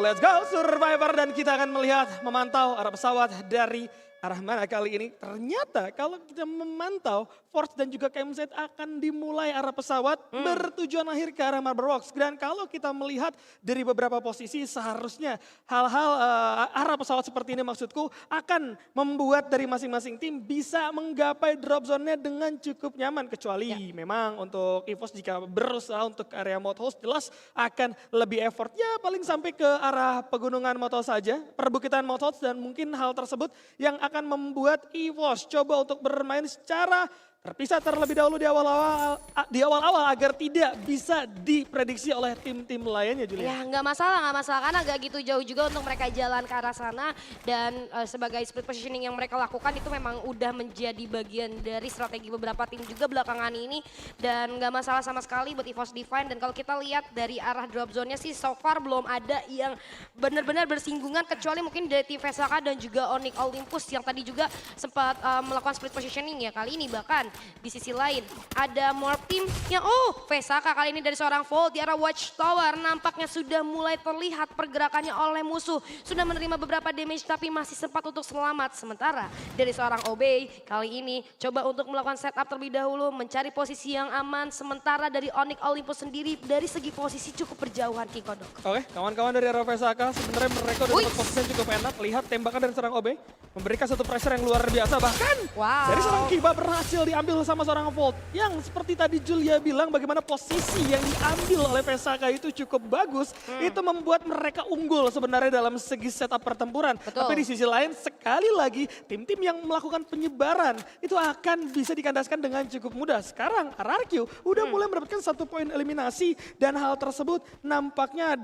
let's go Survivor dan kita akan melihat memantau arah pesawat dari arah mana kali ini. Ternyata kalau kita memantau Force dan juga KMZ akan dimulai arah pesawat bertujuan akhir ke arah Marble Rocks. Dan kalau kita melihat dari beberapa posisi seharusnya hal-hal arah pesawat seperti ini maksudku akan membuat dari masing-masing tim bisa menggapai drop zone-nya dengan cukup nyaman. Kecuali memang untuk EVOS jika berusaha untuk area mode host jelas akan lebih effort. Ya paling sampai ke arah pegunungan moto saja, perbukitan mode host dan mungkin hal tersebut yang akan membuat EVOS coba untuk bermain secara terpisah terlebih dahulu di awal-awal agar tidak bisa diprediksi oleh tim-tim lainnya, Julia. Ya nggak masalah karena nggak gitu jauh juga untuk mereka jalan ke arah sana dan sebagai split positioning yang mereka lakukan itu memang udah menjadi bagian dari strategi beberapa tim juga belakangan ini dan nggak masalah sama sekali buat EVOS Divine. Dan kalau kita lihat dari arah drop zone-nya sih so far belum ada yang benar-benar bersinggungan kecuali mungkin dari tim Vesaka dan juga Onyx Olympus yang tadi juga sempat melakukan split positioning ya kali ini. Bahkan di sisi lain ada Morph Team yang Vesaka kali ini dari seorang Volt di arah Watchtower nampaknya sudah mulai terlihat pergerakannya oleh musuh. Sudah menerima beberapa damage tapi masih sempat untuk selamat. Sementara dari seorang Obey kali ini coba untuk melakukan setup terlebih dahulu mencari posisi yang aman. Sementara dari Onyx Olympus sendiri dari segi posisi cukup berjauhan King Kodok. Oke, kawan-kawan dari arah Vesaka sebenarnya mereka udah dapat posisi yang cukup enak. Lihat tembakan dari seorang Obey memberikan satu pressure yang luar biasa. Bahkan dari seorang Kiba berhasil diambil sama seorang Volt. Yang seperti tadi Julia bilang bagaimana posisi yang diambil oleh Vesaka itu cukup bagus. Itu membuat mereka unggul sebenarnya dalam segi setup pertempuran. Betul. Tapi di sisi lain sekali lagi tim-tim yang melakukan penyebaran itu akan bisa dikandaskan dengan cukup mudah. Sekarang RRQ udah mulai mendapatkan 1 poin eliminasi. Dan hal tersebut nampaknya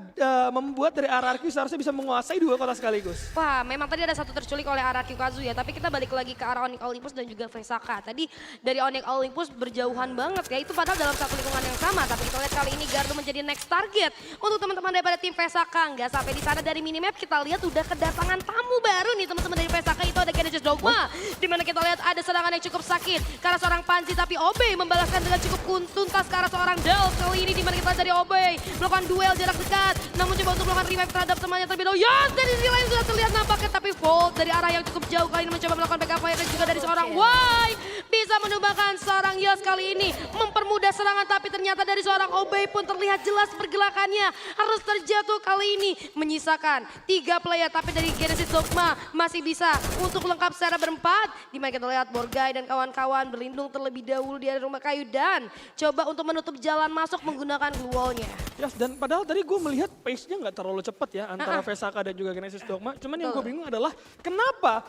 membuat dari RRQ seharusnya bisa menguasai 2 kota sekaligus. Wah, memang tadi ada satu terculik oleh RRQ Kazuya, tapi kita balik lagi ke arah Onyx Olympus dan juga Vesaka. Tadi dari Onyx Olympus berjauhan banget ya, itu padahal dalam satu lingkungan yang sama. Tapi kita lihat kali ini Gardu menjadi next target untuk teman-teman daripada tim Vesaka. Nggak sampai di sana dari minimap kita lihat udah kedatangan tamu baru nih teman-teman dari Vesaka. Itu ada Genesis Dogma, dimana kita lihat ada serangan yang cukup sakit ke arah seorang Panzi, tapi Obey membalaskan dengan cukup tuntas ke arah seorang Del kali ini, dimana kita lihat dari Obey melakukan duel jarak dekat, namun coba untuk melakukan revive terhadap temannya terlebih dahulu. Yes, dari sisi lain sudah terlihat nampaknya, tapi Volt dari arah yang cukup jauh kali ini mencoba melakukan backup fire dan juga dari seorang Y bisa menumbangkan seorang Yos kali ini mempermudah serangan, tapi ternyata dari seorang Obey pun terlihat jelas pergerakannya harus terjatuh kali ini, menyisakan 3 player. Tapi dari Genesis Dogma masih bisa untuk lengkap secara berempat, dimana kita lihat Borgai dan kawan-kawan berlindung terlebih dahulu di area rumah kayu dan coba untuk menutup jalan masuk menggunakan glue wall-nya. Yes, dan padahal tadi gue melihat pace-nya nggak terlalu cepat ya antara Vesaka dan juga Genesis Dogma. Cuman yang gue bingung adalah kenapa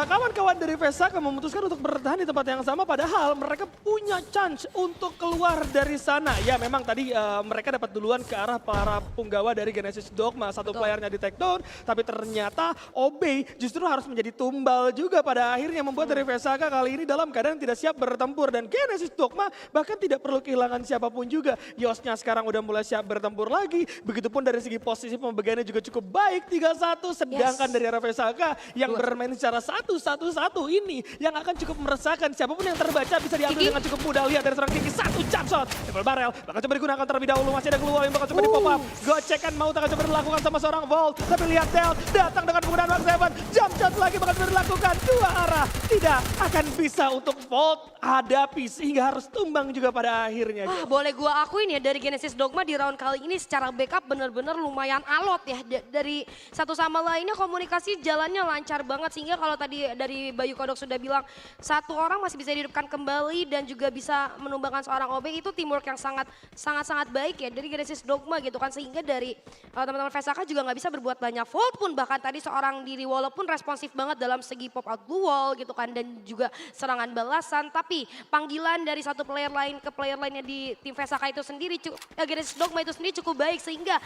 kawan-kawan dari Vesaka memutuskan untuk bertahan di tempat yang sama padahal mereka punya chance untuk keluar dari sana. Ya memang tadi mereka dapat duluan ke arah para punggawa dari Genesis Dogma. Satu playernya di take down, tapi ternyata Obey justru harus menjadi tumbal juga pada akhirnya membuat dari Vesaka kali ini dalam keadaan tidak siap bertempur. Dan Genesis Dogma bahkan tidak perlu kehilangan siapapun juga. Yosnya sekarang udah mulai siap bertempur lagi. Begitupun dari segi posisi pembagiannya juga cukup baik 3-1. Sedangkan dari arah Vesaka yang bermain secara 1-1-1 ini yang akan cukup meresahkan. Siapapun yang terbaca bisa diambil dengan cukup mudah. Lihat dari seorang Kiki, 1 jump shot. Triple barrel bakal coba digunakan terlebih dahulu. Masih ada keluar yang bakal coba di pop up. Gocekan mau akan coba dilakukan sama seorang Volt. Tapi lihat Del datang dengan penggunaan Mark 7. Jump shot lagi bakal coba dilakukan. 2 arah tidak akan bisa untuk Volt hadapi sehingga harus tumbang juga pada akhirnya. Boleh gua akuin ya dari Genesis Dogma di round kali ini secara backup benar-benar lumayan alot ya. Dari satu sama lainnya komunikasi jalannya lancar banget. Sehingga kalau tadi dari Bayu Kodok sudah bilang 1 orang masih bisa dihidupkan kembali dan juga bisa menumbangkan seorang Obey, itu teamwork yang sangat baik ya dari Genesis Dogma gitu kan. Sehingga dari teman-teman Vesaka juga nggak bisa berbuat banyak. Volt pun bahkan tadi seorang diri walaupun responsif banget dalam segi pop out blue wall gitu kan dan juga serangan balasan. Tapi panggilan dari satu player lain ke player lainnya di tim Vesaka itu sendiri, Genesis Dogma itu sendiri cukup baik sehingga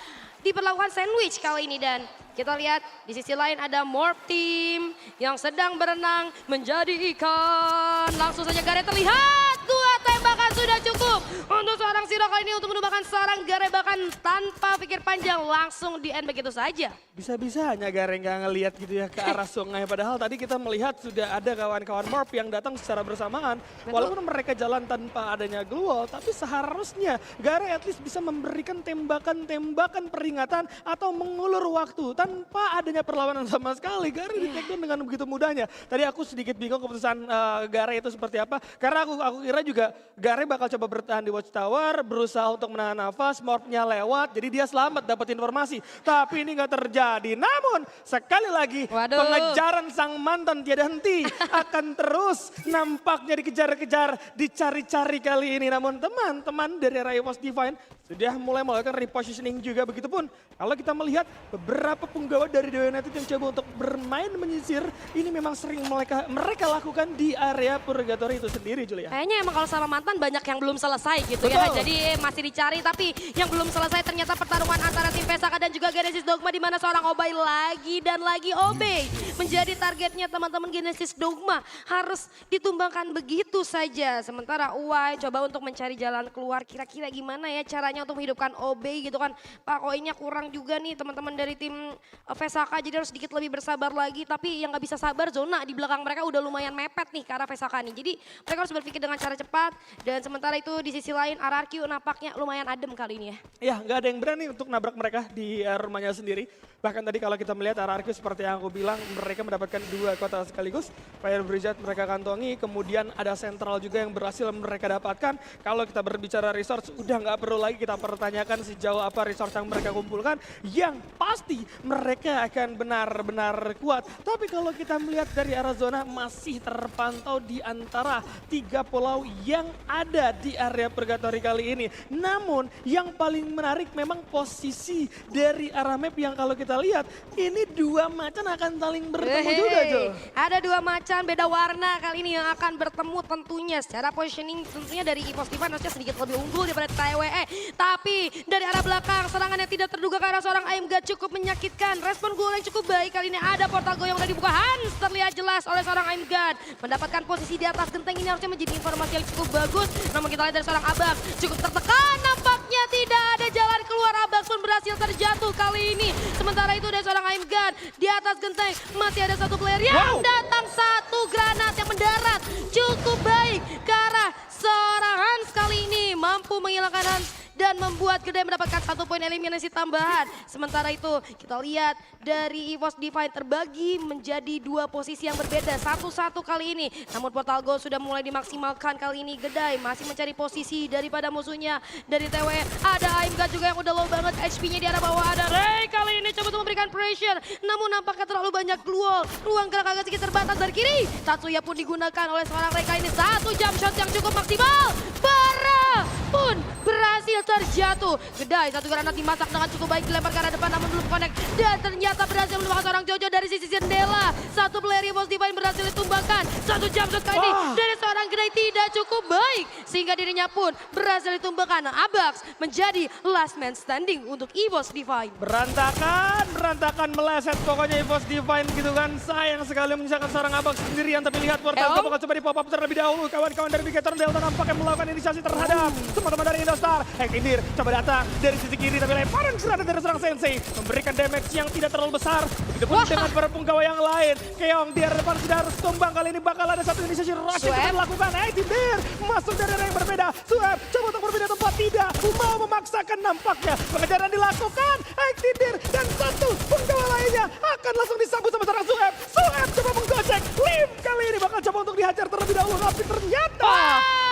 diperlakukan sandwich kali ini. Dan kita lihat di sisi lain ada Morph Team yang sedang berenang menjadi ikan. Langsung saja Gareth terlihat 2 tembakan sudah cukup untuk seorang Siro kali ini untuk menumbangkan seorang Gare, bahkan tanpa pikir panjang langsung di end begitu saja. Bisa-bisanya Gare nggak ngelihat gitu ya ke arah sungai. Padahal tadi kita melihat sudah ada kawan-kawan Morph yang datang secara bersamaan. Betul. Walaupun mereka jalan tanpa adanya glue wall, tapi seharusnya Gare at least bisa memberikan tembakan-tembakan peringatan atau mengulur waktu tanpa adanya perlawanan sama sekali. Gare di take down dengan begitu mudahnya. Tadi aku sedikit bingung keputusan Gare itu seperti apa. Karena aku kira juga Gare bakal coba bertahan di Watchtower, berusaha untuk menahan nafas, Morph-nya lewat, jadi dia selamat dapat informasi. Tapi ini nggak terjadi. Namun sekali lagi pengejaran sang mantan tiada henti akan terus nampaknya dikejar-kejar, dicari-cari kali ini. Namun teman-teman dari arah EVOS Divine sudah mulai melakukan repositioning juga. Begitupun kalau kita melihat beberapa penggawa dari Dewa United yang coba untuk bermain menyisir, ini memang sering mereka lakukan di area Purgatory itu sendiri, Julia. Kayaknya emang kalau sama mantan banyak yang belum selesai gitu ya. Jadi masih dicari, tapi yang belum selesai ternyata pertarungan antara tim Pesaka dan juga Genesis Dogma, di mana seorang Obey lagi dan lagi Obey menjadi targetnya teman-teman Genesis Dogma, harus ditumbangkan begitu saja. Sementara Uwai coba untuk mencari jalan keluar, kira-kira gimana ya caranya untuk menghidupkan Obey gitu kan. Pak, koinnya kurang juga nih teman-teman dari tim Pesaka, jadi harus sedikit lebih bersabar lagi. Tapi yang nggak bisa sabar, zona di belakang mereka udah lumayan mepet nih ke arah Pesaka nih. Jadi mereka harus berpikir dengan cara cepat, dan sementara itu di sisi lain RRQ nampaknya lumayan adem kali ini ya. Ya, nggak ada yang berani untuk nabrak mereka di rumahnya sendiri. Bahkan tadi kalau kita melihat RRQ seperti yang aku bilang, mereka mendapatkan 2 kota sekaligus. Fire Brigade mereka kantongi, kemudian ada Central juga yang berhasil mereka dapatkan. Kalau kita berbicara resource, udah nggak perlu lagi kita pertanyakan sejauh apa resource yang mereka kumpulkan. Yang pasti mereka akan benar-benar kuat. Tapi kalau kita melihat dari arah zona, masih terpantau di antara 3 pulau yang ada di area Purgatory kali ini. Namun yang paling menarik memang posisi dari arah map yang kalau kita lihat, ini 2 macan akan saling bertemu juga, Jo. Ada 2 macan beda warna kali ini yang akan bertemu tentunya. Secara positioning tentunya dari EVOS Divine harusnya sedikit lebih unggul daripada TWE. Tapi dari arah belakang, serangan yang tidak terduga ke arah seorang Aimgad cukup menyakitkan. Respon gol yang cukup baik kali ini, ada portal go yang udah dibuka. Hans terlihat jelas oleh seorang Aimgad. Mendapatkan posisi di atas genteng ini harusnya menjadi informasi yang cukup bagus. Namun kita lihat dari seorang Abax cukup tertekan. Nampaknya tidak ada jalan keluar. Abax pun berhasil terjatuh kali ini. Sementara itu dari seorang Aimgad di atas genteng masih ada 1 player yang datang, 1 granat yang mendarat cukup baik ke arah seorang Hans kali ini, mampu menghilangkan Hans dan membuat Gede mendapatkan 1 poin eliminasi tambahan. Sementara itu kita lihat dari EVOS Divine terbagi menjadi 2 posisi yang berbeda, 1-1 kali ini. Namun portal goal sudah mulai dimaksimalkan kali ini. Gedai masih mencari posisi daripada musuhnya dari TWE. Ada Aimgad juga yang udah low banget, HP-nya di arah bawah. Ada Ray kali ini coba untuk memberikan pressure, namun nampaknya terlalu banyak gluol. Ruang gerak agak sedikit terbatas dari kiri. Tatsuya pun digunakan oleh seorang Ray kali ini. 1 jump shot yang cukup maksimal. Bara pun berhasil terjatuh. Gedai 1 granat dimasak dengan cukup baik, dilempar ke arah depan namun belum connect. Dan ternyata berhasil menemukan seorang Jojo dari sisi jendela. 1 player EVOS Divine berhasil ditumbangkan. 1 jump shot kali ini dari seorang Gedai tidak cukup baik, sehingga dirinya pun berhasil ditumbangkan. Abax menjadi last man standing untuk EVOS Divine. Berantakan meleset pokoknya EVOS Divine gitu kan. Sayang sekali menyisakan seorang Abax sendirian, tapi lihat portal bakal coba di pop up terlebih dahulu. Kawan-kawan dari Bigetron Delta nampaknya melakukan inisiasi terhadap teman-teman dari Indostar. Hektindir coba datang dari sisi kiri, tapi lemparan granat dari seorang Sensei memberikan damage yang tidak terlalu besar. Begitupun dengan para penggawa yang lain. Keong di arah depan sudah harus tumbang, kali ini bakal ada 1 inisiasi rush yang dilakukan. Hektindir masuk dari arah yang berbeda. Sueb coba untuk berbeda tempat, tidak mau memaksakan, nampaknya pengejaran dilakukan. Hektindir dan 1 penggawa lainnya akan langsung disambut sama seorang Sueb. Sueb coba menggocek. Lim kali ini bakal coba untuk dihajar terlebih dahulu, tapi ternyata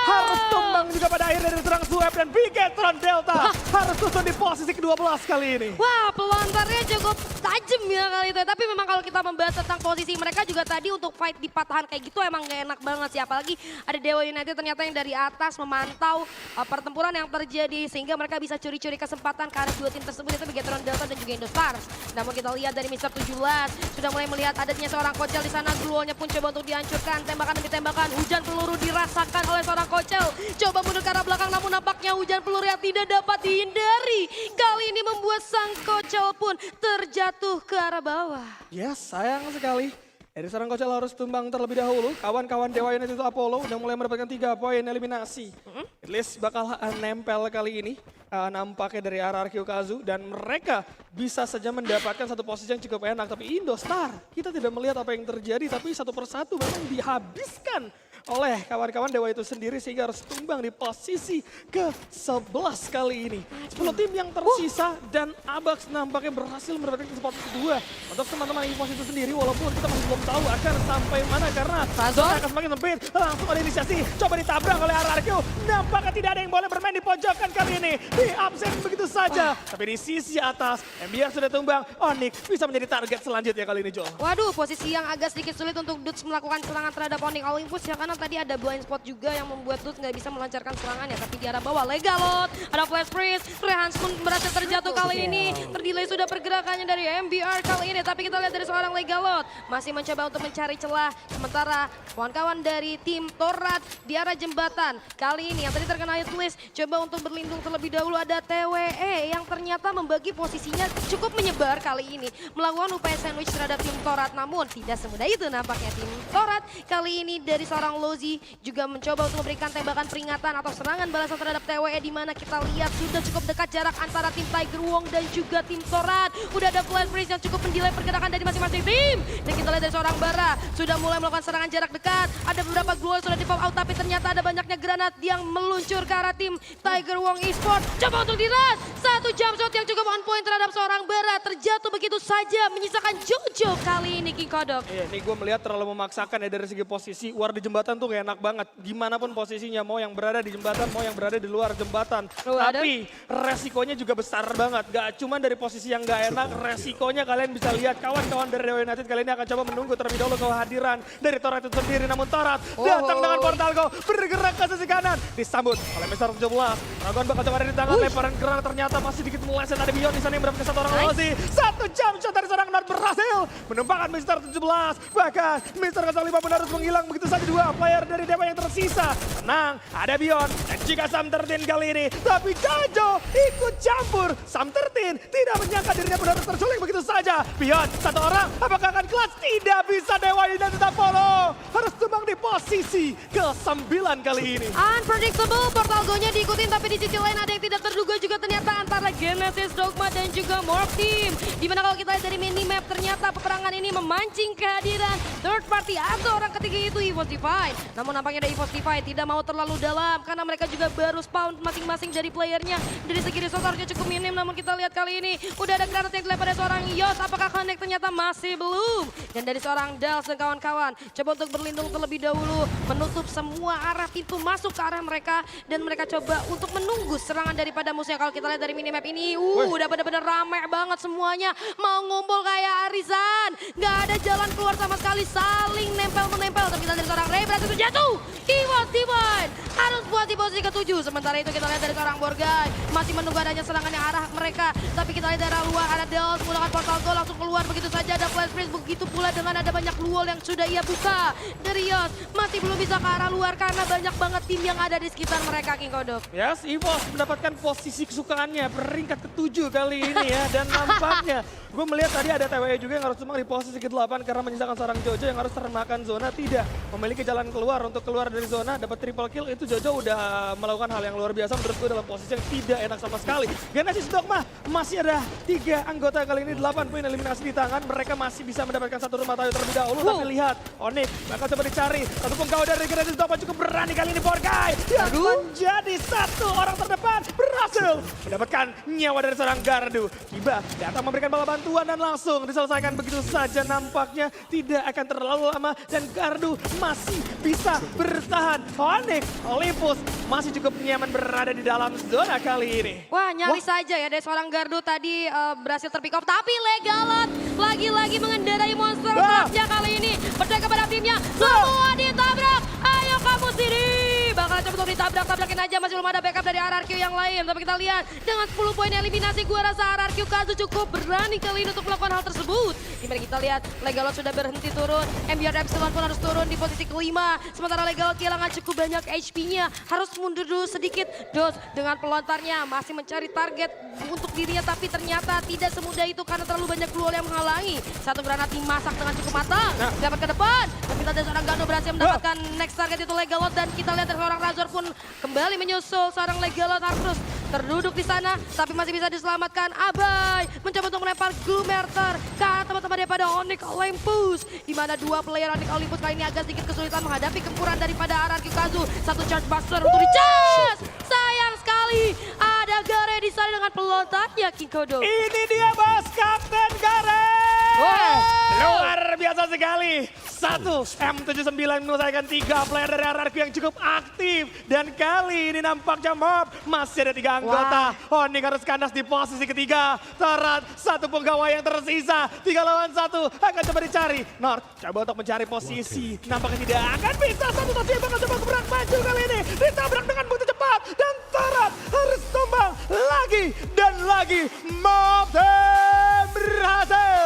harus tumbang juga pada akhirnya dari serang Sueb, dan Bigetron Delta harus susun di posisi ke-12 kali ini. Wah, pelontarnya cukup tajam ya kali itu. Tapi memang kalau kita membahas tentang posisi mereka juga tadi untuk fight di patahan kayak gitu emang gak enak banget sih. Apalagi ada Dewa United ternyata yang dari atas memantau pertempuran yang terjadi, sehingga mereka bisa curi-curi kesempatan ke arah 2 tim tersebut, itu Bigetron Delta dan juga Indostars. Namun kita lihat dari Mr. 17 sudah mulai melihat adanya seorang Kocel di sana. Gluolnya pun coba untuk dihancurkan, tembakan demi tembakan, hujan peluru dirasakan oleh seorang Kocel. Coba mundur ke arah belakang, namun nampaknya hujan peluru yang tidak dapat dihindari kali ini membuat sang Kocel pun terjatuh ke arah bawah. Ya, sayang sekali. Dari seorang Coachella harus tumbang terlebih dahulu. Kawan-kawan Dewa United itu Apollo udah mulai mendapatkan 3 poin eliminasi. At least bakal nempel kali ini. Nampaknya dari RRQ Kazu. Dan mereka bisa saja mendapatkan satu posisi yang cukup enak. Tapi Indostar, kita tidak melihat apa yang terjadi. Tapi satu persatu memang dihabiskan oleh kawan-kawan Dewa itu sendiri. Sehingga harus tumbang di posisi ke-11 kali ini. 10 tim yang tersisa dan Abax nampaknya berhasil mendapatkan kesempatan kedua. Untuk teman-teman EVOS itu sendiri walaupun kita masih belum tahu akan sampai mana karena zona akan semakin sempit. Langsung ada inisiasi, coba ditabrak oleh RRQ. Nampaknya tidak ada yang boleh bermain di pojokan kali ini. Di absen begitu saja. Tapi di sisi atas, MBR sudah tumbang. Onyx bisa menjadi target selanjutnya kali ini, Joel. Waduh, posisi yang agak sedikit sulit untuk Dudes melakukan serangan terhadap Onyx Olympus ya, karena tadi ada blind spot juga yang membuat Dudes nggak bisa melancarkan serangannya. Tapi di arah bawah, Legalot, ada flash freeze, Rehans pun berhasil terjatuh kali ini. Terdelay sudah pergerakannya dari MBR kali ini, tapi kita lihat dari seorang Legalot masih mencoba untuk mencari celah. Sementara kawan-kawan dari tim Torat di arah jembatan kali ini yang tadi terkena hitlist coba untuk berlindung terlebih dahulu. Ada TWE yang ternyata membagi posisinya cukup menyebar kali ini. Melakukan upaya sandwich terhadap tim Torat, namun tidak semudah itu nampaknya tim Torat. Kali ini dari seorang Lozi juga mencoba untuk memberikan tembakan peringatan atau serangan balasan terhadap TWE, di mana kita lihat sudah cukup dekat jarak antara tim Tiger Wong dan juga tim Torat. Udah ada flash freeze yang cukup mendelay pergerakan dari masing-masing tim. Dan kita lihat dari seorang Bara sudah mulai melakukan serangan jarak dekat. Ada beberapa glue sudah di pop out, tapi ternyata ada banyaknya granat yang meluncur ke arah tim Tiger Wong Esports. Coba untuk diras, satu jump shot yang cukup on point terhadap seorang Bara. Terjatuh begitu saja, menyisakan Jojo kali ini King Kodok. Iya, ini gue melihat terlalu memaksakan ya dari segi posisi. War di jembatan tuh gak enak banget. Gimana pun posisinya, mau yang berada di jembatan, mau yang berada di luar jembatan. Tapi resikonya juga besar banget. Gak cuma dari posisi yang gak enak, resikonya kalian bisa lihat kawan-kawan dari Dewa United kali ini akan coba menunggu terlebih dahulu kehadiran dari Torat itu sendiri. Namun Torat datang dengan Portal Go, bergerak ke sisi kanan. Disambut oleh Mr. 17. Dragon bakal coba ada di tangan, lemparan granat ternyata masih sedikit meleset. Ada Bion di sana yang mendapatkan satu orang Lozi. Satu jump shot dari seorang Nord berhasil menumpahkan Mr. 17. Bahkan Mr. 05 pun harus menghilang begitu saja. 2 player dari Dewa yang tersisa. Tenang, ada Bion dan juga Sam13 kali ini. Tapi Jojo ikut campur. Sam13 tidak menyangka dirinya pun harus terculik begitu saja. Bion, satu orang, apakah akan kelas? Tidak bisa Dewa United tetap follow. Harus tumbang di posisi ke-9 kali ini. Unpredictable, Portal Go-nya diikutin, tapi di sisi lain ada yang tidak terduga juga ternyata antara Genesis Dogma dan juga Morph Team. Dimana kalau kita lihat dari minimap ternyata peperangan ini memancing kehadiran third party atau orang ketiga itu EVOS Divine. Namun nampaknya dari EVOS Divine tidak mau terlalu dalam karena mereka juga baru spawn masing-masing dari playernya. Dari segi resource harusnya cukup minim, namun kita lihat kali ini udah ada granat yang dilempar dari seorang Yos. Apakah connect? Ternyata masih belum. Dan dari seorang Dals dan kawan-kawan coba untuk berlindung terlebih dahulu, menutup semua arah pintu masuk ke arah mereka, dan mereka coba untuk menunggu serangan daripada musuhnya. Kalau kita lihat dari minimap ini, udah bener-bener rame banget semuanya. Mau ngumpul kayak arisan. Nggak ada jalan keluar sama sekali, saling nempel-menempel. Tapi kita lihat dari seorang Ray berhasil jatuh. EVOS Divine harus buat di posisi ke-7. Sementara itu kita lihat dari seorang Borgai masih menunggu adanya serangan yang arah mereka. Tapi kita lihat dari arah luar ada Dels menggunakan Portal Go langsung keluar begitu saja. Ada flash freeze, begitu pula dengan ada banyak luol yang sudah ia buka. Dari Yos masih belum bisa ke arah luar karena banyak banget tim yang ada di sekitar mereka, King Kodok. Yes, EVOS mendapatkan posisi kesukaannya peringkat ke-7 kali ini ya. Dan nampaknya gue melihat tadi ada TWE juga yang harus tumbang di posisi ke-8 karena menyisakan seorang Jojo yang harus termakan zona, tidak memiliki jalan keluar. Untuk keluar dari zona dapat triple kill, itu Jojo udah melakukan hal yang luar biasa menurut gue dalam posisi yang tidak enak sama sekali. Genesis Dogma masih ada 3 anggota kali ini, 8 poin eliminasi di tangan. Mereka masih bisa mendapatkan satu rumah tahu terlebih dahulu. Tapi lihat, Onyx bakal coba dicari. Satu penggawa dari Genesis Dogma cukup berani kali ini. Borgai yang menjadi satu orang terdepan berhasil mendapatkan nyawa dari seorang Gardu. Kiba datang memberikan bala bantuan dan langsung diselesaikan begitu saja. Nampaknya tidak akan terlalu lama dan Gardu masih bisa bertahan. Onyx Olympus masih cukup nyaman berada di dalam zona kali ini. Wah, nyaris saja ya dari seorang Gardu tadi berhasil terpick off. Tapi Legalot lagi-lagi mengendarai monster truknya kali ini. Percaya kepada timnya, semua ditabrak. Ayo kamu sini. Bakal mencoba untuk ditabrak-tabrakin aja. Masih belum ada backup dari RRQ yang lain. Tapi kita lihat dengan 10 poin eliminasi, gua rasa RRQ Kazu cukup berani kali ini untuk melakukan hal tersebut. Dimana kita lihat Legalot sudah berhenti turun. MBR Epsilon pun harus turun di posisi kelima. Sementara Legalot kehilangan cukup banyak HP-nya. Harus mundur dulu sedikit. Dos dengan pelontarnya masih mencari target untuk dirinya. Tapi ternyata tidak semudah itu karena terlalu banyak gluol yang menghalangi. Satu granat dimasak dengan cukup matang. Dapat ke depan. Dan kita lihat seorang Gano berhasil mendapatkan next target itu Legalot. Dan kita lihat seorang Razor pun kembali menyusul. Seorang Legalot harus terus terduduk di sana. Tapi masih bisa diselamatkan. Abai mencoba untuk melempar Glumerter ke teman-teman daripada Onyx Olympus. Di mana dua player Onyx Olympus kali ini agak sedikit kesulitan menghadapi gempuran daripada RRQ Kazu. Satu charge buster untuk di-charge. Sayang sekali ada Gare di sana dengan pelontarnya King Kodo. Ini dia bos, Kapten Gare. Luar biasa sekali. Satu M79 menyelesaikan 3 player dari RRQ yang cukup aktif. Dan kali ini nampaknya Mob masih ada 3 anggota. Onyx harus kandas di posisi ketiga. Terat, satu pegawai yang tersisa. 3 lawan 1 akan coba dicari. North coba untuk mencari posisi. Nampaknya tidak akan bisa. Satu tapi bakal coba keberat maju kali ini. Ditabrak dengan begitu cepat. Dan Terat harus tumbang lagi dan lagi. Mob berhasil.